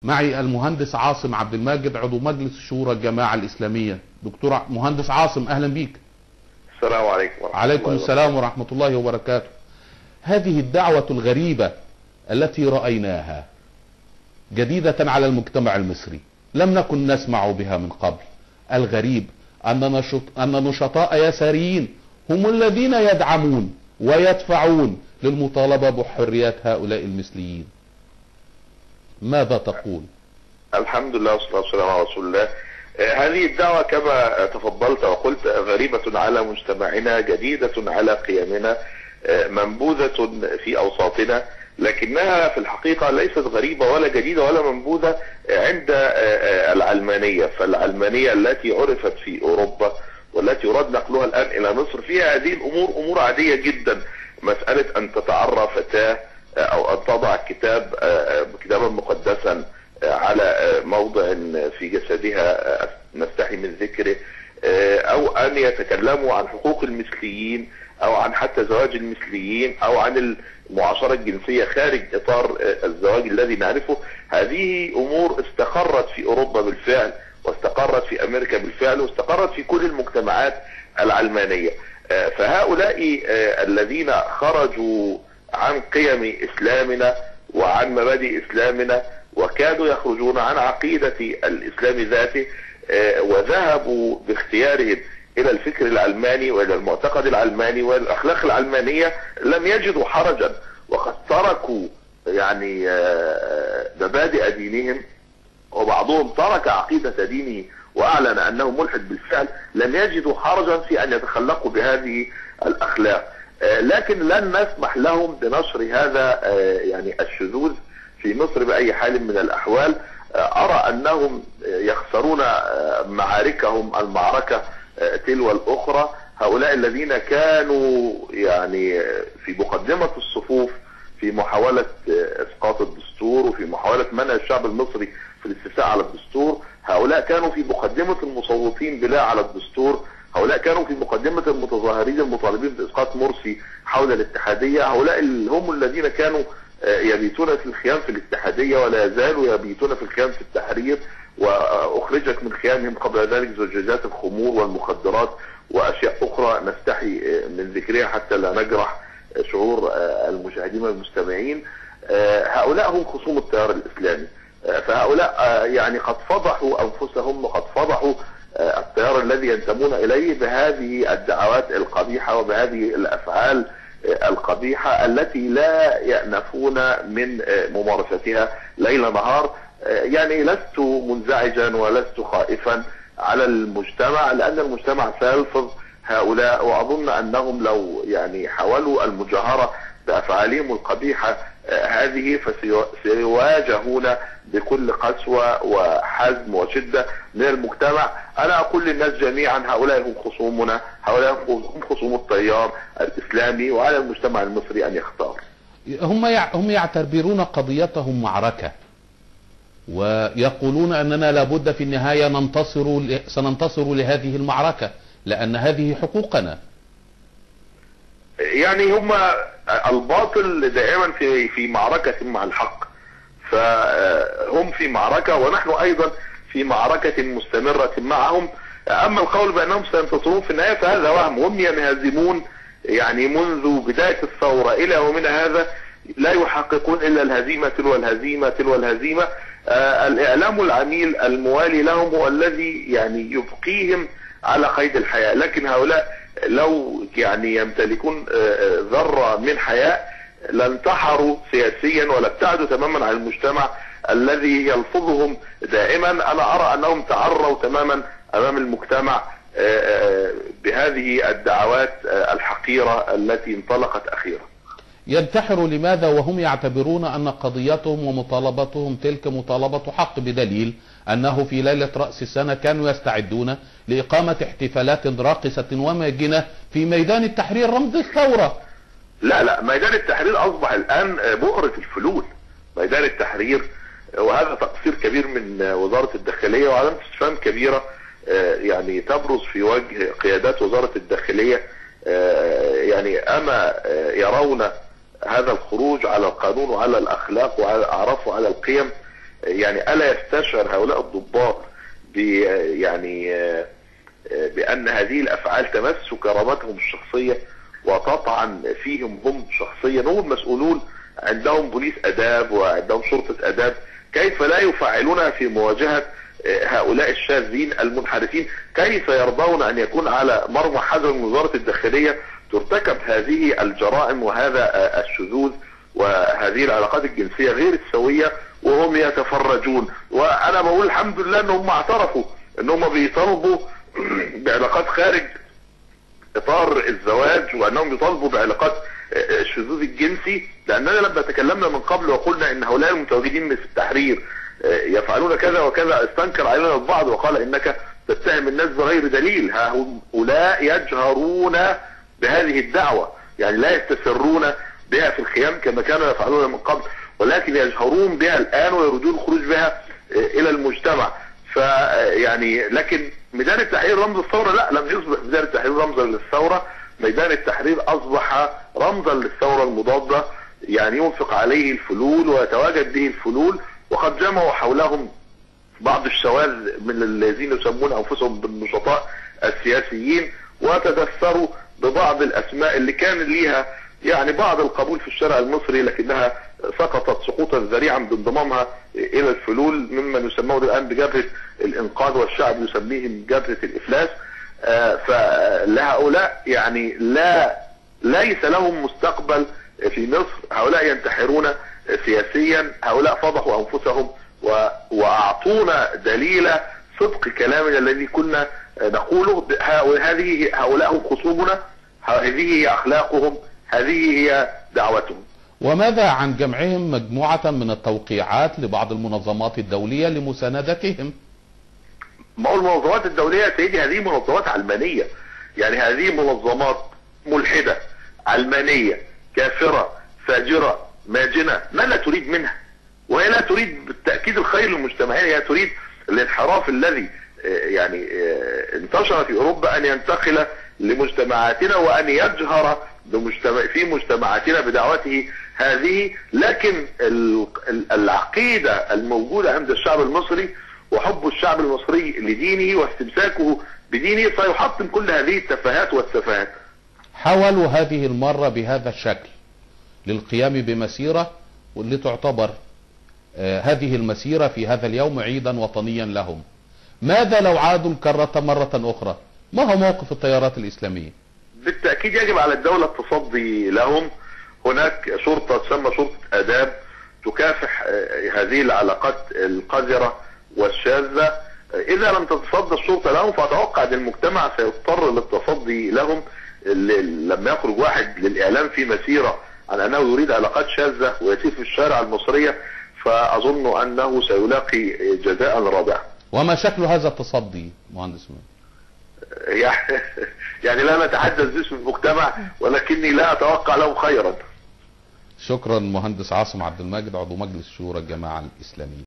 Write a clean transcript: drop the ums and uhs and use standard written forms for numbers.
معي المهندس عاصم عبد الماجد عضو مجلس شورى الجماعة الإسلامية. دكتور مهندس عاصم، أهلا بيك. السلام عليكم ورحمة الله. عليكم السلام ورحمة الله وبركاته. هذه الدعوة الغريبة التي رأيناها جديدة على المجتمع المصري، لم نكن نسمع بها من قبل. الغريب أن نشطاء يساريين هم الذين يدعمون ويدفعون للمطالبة بحريات هؤلاء المثليين. ماذا تقول؟ الحمد لله والصلاة والسلام على رسول الله. هذه الدعوة كما تفضلت وقلت غريبة على مجتمعنا، جديدة على قيمنا، منبوذة في أوساطنا، لكنها في الحقيقة ليست غريبة ولا جديدة ولا منبوذة عند العلمانية. فالعلمانية التي عرفت في أوروبا والتي يراد نقلها الآن إلى مصر فيها هذه الأمور أمور عادية جدا. مسألة أن تتعرى فتاة أو أن تضع كتابا مقدسا على موضع في جسدها نستحي من ذكره، أو أن يتكلموا عن حقوق المثليين أو عن حتى زواج المثليين أو عن المعاشرة الجنسية خارج إطار الزواج الذي نعرفه. هذه أمور استقرت في أوروبا بالفعل، واستقرت في أمريكا بالفعل، واستقرت في كل المجتمعات العلمانية. فهؤلاء الذين خرجوا عن قيم إسلامنا وعن مبادئ إسلامنا وكادوا يخرجون عن عقيدة الإسلام ذاته وذهبوا باختيارهم إلى الفكر العلماني وإلى المعتقد العلماني والأخلاق العلمانية، لم يجدوا حرجا وقد تركوا يعني مبادئ دينهم، وبعضهم ترك عقيدة دينه وأعلن أنه ملحد بالفعل. لم يجدوا حرجا في أن يتخلقوا بهذه الأخلاق، لكن لن نسمح لهم بنشر هذا يعني الشذوذ في مصر بأي حال من الأحوال. أرى أنهم يخسرون معاركهم المعركة تلو الأخرى. هؤلاء الذين كانوا يعني في مقدمة الصفوف في محاولة إسقاط الدستور وفي محاولة منع الشعب المصري في الاستفتاء على الدستور، هؤلاء كانوا في مقدمة المصوتين بلا على الدستور، هؤلاء كانوا في مقدمة المتظاهرين المطالبين بإسقاط مرسي حول الاتحادية، هؤلاء هم الذين كانوا يبيتون في الخيام في الاتحادية ولا يزالوا يبيتون في الخيام في التحرير، وأخرجت من خيامهم قبل ذلك زجاجات الخمور والمخدرات وأشياء أخرى نستحي من ذكرها حتى لا نجرح شعور المشاهدين والمستمعين. هؤلاء هم خصوم التيار الإسلامي، فهؤلاء يعني قد فضحوا أنفسهم وقد فضحوا التيار الذي ينتمون إليه بهذه الدعوات القبيحة وبهذه الأفعال القبيحة التي لا يأنفون من ممارستها ليل نهار. يعني لست منزعجا ولست خائفا على المجتمع، لأن المجتمع سيلفظ هؤلاء، وأظن أنهم لو يعني حاولوا المجاهرة بأفعالهم القبيحة هذه فسيواجهون بكل قسوة وحزم وشدة من المجتمع. أنا أقول للناس جميعا هؤلاء هم خصومنا، هؤلاء هم خصوم التيار الإسلامي، وعلى المجتمع المصري أن يختار. هم يعتبرون قضيتهم معركة، ويقولون أننا لابد في النهاية سننتصر لهذه المعركة لأن هذه حقوقنا. يعني هم الباطل دائما في معركة مع الحق، فهم في معركة ونحن أيضا في معركة مستمرة معهم. أما القول بأنهم سينتصرون في النهاية فهذا وهم، هم ينهزمون يعني منذ بداية الثورة إلى يومنا هذا، لا يحققون إلا الهزيمة تلو الهزيمة تلو الهزيمة. الإعلام العميل الموالي لهم هو الذي يعني يبقيهم على قيد الحياة، لكن هؤلاء لو يعني يمتلكون ذرة من حياء لانتحروا سياسيا ولا ابتعدوا تماما عن المجتمع الذي يلفظهم دائما. أنا أرى أنهم تعروا تماما أمام المجتمع بهذه الدعوات الحقيرة التي انطلقت أخيرا. ينتحروا لماذا وهم يعتبرون أن قضيتهم ومطالبتهم تلك مطالبة حق، بدليل أنه في ليلة رأس السنة كانوا يستعدون لإقامة احتفالات راقصة وماجنة في ميدان التحرير رمز الثورة. لا ميدان التحرير أصبح الآن بؤرة الفلول. ميدان التحرير، وهذا تقصير كبير من وزارة الداخلية وعلامة استفهام كبيرة يعني تبرز في وجه قيادات وزارة الداخلية. يعني أما يرون هذا الخروج على القانون وعلى الأخلاق وعلى الأعراف وعلى القيم يعني ألا يستشعر هؤلاء الضباط يعني بأن هذه الأفعال تمس كرامتهم الشخصية وتطعن فيهم هم شخصيا؟ هم مسؤولون، عندهم بوليس أداب وعندهم شرطة أداب، كيف لا يفعلونها في مواجهة هؤلاء الشاذين المنحرفين؟ كيف يرضون أن يكون على مرمى حذر من وزارة الداخلية ترتكب هذه الجرائم وهذا الشذوذ وهذه العلاقات الجنسية غير السوية وهم يتفرجون؟ وأنا بقول الحمد لله أنهم اعترفوا أنهم بيطالبوا بعلاقات خارج إطار الزواج، وأنهم يطالبوا بعلاقات الشذوذ الجنسي، لأننا لما تكلمنا من قبل وقلنا أن هؤلاء المتواجدين في التحرير يفعلون كذا وكذا، استنكر علينا البعض وقال إنك تتهم الناس بغير دليل. هؤلاء يجهرون بهذه الدعوة، يعني لا يستسرون بها في الخيام كما كانوا يفعلون من قبل، ولكن يجهرون بها الآن ويريدون الخروج بها إلى المجتمع. فيعني لكن ميدان التحرير رمز الثورة؟ لا، لم يصبح ميدان التحرير رمزا للثورة. ميدان التحرير أصبح رمزا للثورة المضادة، يعني ينفق عليه الفلول ويتواجد به الفلول، وقد جمعوا حولهم بعض الشواذ من الذين يسمون أنفسهم بالنشطاء السياسيين، وتدثروا ببعض الأسماء اللي كان ليها يعني بعض القبول في الشارع المصري، لكنها سقطت سقوطا ذريعا بانضمامها الى الفلول ممن يسمون الان بجبهة الانقاذ، والشعب يسميهم جبهة الافلاس. فلهؤلاء يعني ليس لهم مستقبل في مصر. هؤلاء ينتحرون سياسيا، هؤلاء فضحوا انفسهم واعطونا دليل صدق كلامنا الذي كنا نقوله. هؤلاء هم خصومنا، هذه هي اخلاقهم، هذه هي دعوتهم. وماذا عن جمعهم مجموعة من التوقيعات لبعض المنظمات الدولية لمساندتهم؟ ما هو المنظمات الدولية يا سيدي هذه منظمات علمانية، يعني هذه منظمات ملحدة علمانية كافرة فاجرة ماجنة، ما لا تريد منها، وهي لا تريد بالتأكيد الخير للمجتمعين، هي تريد الانحراف الذي يعني انتشر في أوروبا أن ينتقل لمجتمعاتنا وأن يجهر في مجتمعاتنا بدعوته هذه. لكن العقيدة الموجودة عند الشعب المصري وحب الشعب المصري لدينه واستمساكه بدينه سيحطم كل هذه التفاهات والسفاهات. حاولوا هذه المرة بهذا الشكل للقيام بمسيرة واللي تعتبر هذه المسيرة في هذا اليوم عيدا وطنيا لهم. ماذا لو عادوا الكرة مرة أخرى؟ ما هو موقف التيارات الإسلامية؟ بالتأكيد يجب على الدولة التصدي لهم. هناك شرطة تسمى شرطة آداب تكافح هذه العلاقات القذرة والشاذة. إذا لم تتصدى الشرطة لهم فأتوقع أن المجتمع سيضطر للتصدي لهم. لما يخرج واحد للإعلام في مسيرة عن أنه يريد علاقات شاذة ويسير في الشارع المصرية، فأظن أنه سيلاقي جزاء رادعا. وما شكل هذا التصدي مهندس؟ يعني لا نتحدث باسم المجتمع، ولكني لا أتوقع له خيرا. شكرا مهندس عاصم عبد الماجد، عضو مجلس شورى الجماعة الإسلامية.